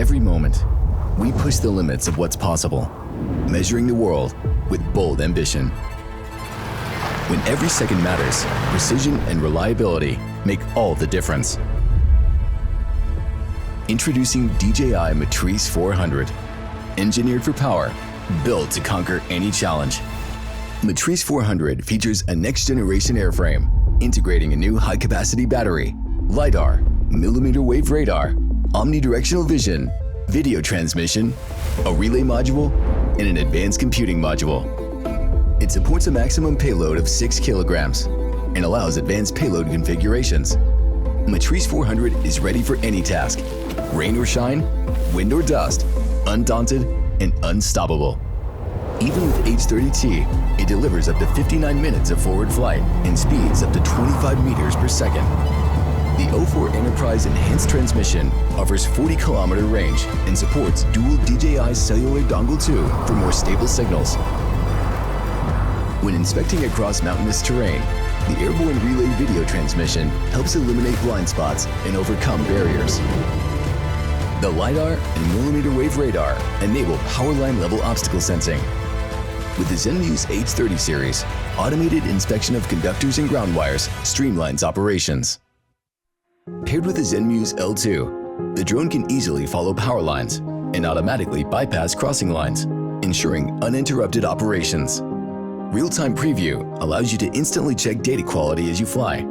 every moment, we push the limits of what's possible, measuring the world with bold ambition. When every second matters, precision and reliability make all the difference. Introducing Dji Matrice 400. Engineered for power, built to conquer any challenge. Matrice 400 features a next-generation airframe, integrating a new high-capacity battery, LiDAR, mmWave radar, omnidirectional vision, video transmission, a relay module, and an advanced computing module. It supports a maximum payload of 6 kilograms and allows advanced payload configurations. Matrice 400 is ready for any task, rain or shine, wind or dust, undaunted and unstoppable. Even with H30T, it delivers up to 59 minutes of forward flight and speeds up to 25 meters per second. The 04 Enterprise Enhanced Transmission offers 40-kilometer range and supports dual DJI cellular dongle 2 for more stable signals. When inspecting across mountainous terrain, the Airborne relay video transmission helps eliminate blind spots and overcome barriers. The LiDAR and mmWave radar enable power line level obstacle sensing. With the ZenMuse H30 series, automated inspection of conductors and ground wires streamlines operations. Paired with the ZenMuse L2, the drone can easily follow power lines and automatically bypass crossing lines, ensuring uninterrupted operations. Real-time preview allows you to instantly check data quality as you fly.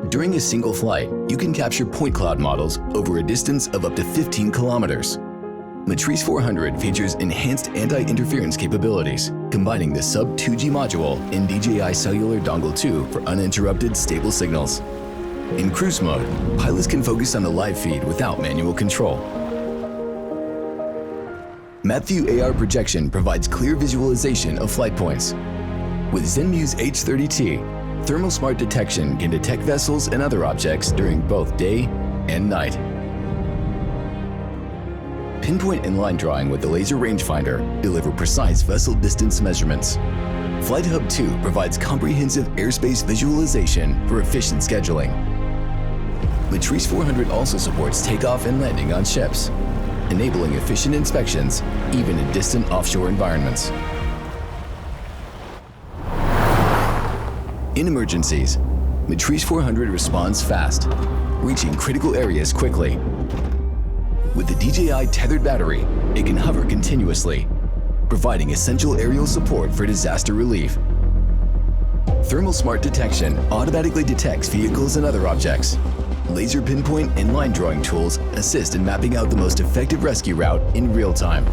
During a single flight, you can capture point cloud models over a distance of up to 15 kilometers. Matrice 400 features enhanced anti-interference capabilities, combining the sub-2G module and DJI cellular dongle 2 for uninterrupted stable signals. In cruise mode, pilots can focus on the live feed without manual control. MapView AR projection provides clear visualization of flight points. With ZenMuse H30T, thermal smart detection can detect vessels and other objects during both day and night. Pinpoint and line drawing with the laser rangefinder deliver precise vessel distance measurements. Flight Hub 2 provides comprehensive airspace visualization for efficient scheduling. Matrice 400 also supports takeoff and landing on ships, enabling efficient inspections even in distant offshore environments. In emergencies, Matrice 400 responds fast, reaching critical areas quickly. With the DJI tethered battery, it can hover continuously, providing essential aerial support for disaster relief. Thermal smart detection automatically detects vehicles and other objects. Laser pinpoint and line drawing tools assist in mapping out the most effective rescue route in real time.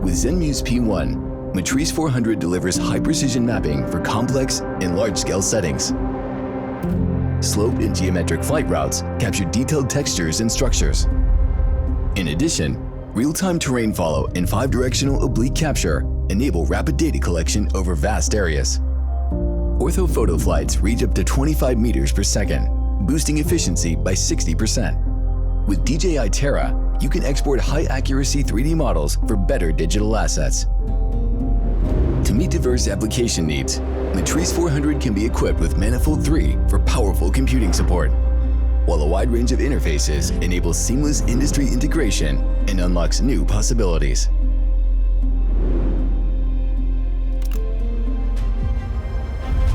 With ZenMuse P1, Matrice 400 delivers high-precision mapping for complex and large-scale settings. Slope and geometric flight routes capture detailed textures and structures. In addition, real-time terrain follow and 5-directional oblique capture enable rapid data collection over vast areas. Orthophoto flights reach up to 25 meters per second, boosting efficiency by 60%. With DJI Terra, you can export high-accuracy 3D models for better digital assets. To meet diverse application needs, Matrice 400 can be equipped with Manifold 3 for powerful computing support, while a wide range of interfaces enables seamless industry integration and unlocks new possibilities.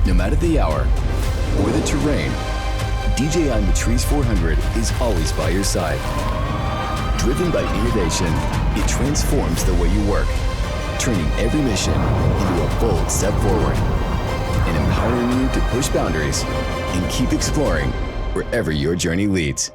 No matter the hour or the terrain, DJI Matrice 400 is always by your side. Driven by innovation, it transforms the way you work, turning every mission into a bold step forward and empowering you to push boundaries and keep exploring wherever your journey leads.